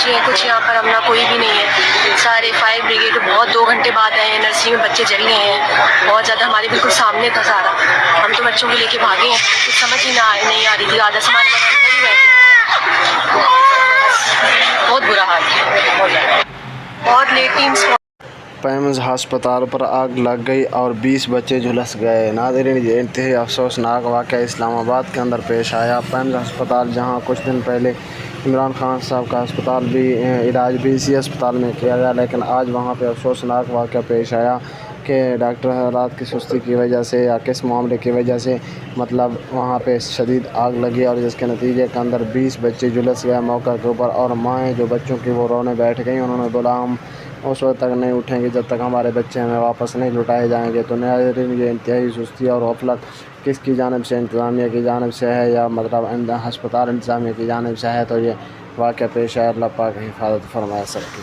بچے ہیں، کچھ یہاں پر ہمنا کوئی بھی نہیں ہے، سارے فائر بریگیڈ بہت 2 گھنٹے بعد آئے ہیں، نرسری میں بچے جل گئے ہیں، بہت زیادہ ہمارے بالکل سامنے تھا سارا، ہم تو بچوں کو لے کے بھاگے ہیں، کچھ سمجھ ہی نہیں آ رہی تھی، آدھا سامان ہمارا اندر ہی بیٹھے، بہت برا حال ہے، بہت لیٹ ٹیمز پیمز ہسپتال پر آگ لگ گئی اور 20 بچے جھلس گئے۔ ناظرین، یہ انتہائی افسوسناک واقعہ اسلام آباد کے اندر پیش آیا۔ پیمز ہسپتال، جہاں کچھ دن پہلے عمران خان صاحب کا ہسپتال بھی علاج BC اسپتال میں کیا گیا، لیکن آج وہاں پہ افسوسناک واقعہ پیش آیا کہ ڈاکٹر حضرات کی سستی کی وجہ سے یا کس معاملے کی وجہ سے وہاں پہ شدید آگ لگی اور جس کے نتیجے کے اندر 20 بچے جھلس گئے موقع کے اوپر، اور مائیں جو بچوں کی وہ رونے بیٹھ گئیں، انہوں نے بولا ہم اس وقت تک نہیں اٹھیں گے جب تک ہمارے بچے ہمیں واپس نہیں لوٹائے جائیں گے۔ تو ناظرین، یہ انتہائی سستی اور غفلت کس کی جانب سے، انتظامیہ کی جانب سے ہے یا ہسپتال انتظامیہ کی جانب سے ہے؟ تو یہ واقعہ پیش ہے، اللہ پاک حفاظت فرمائے سب کی۔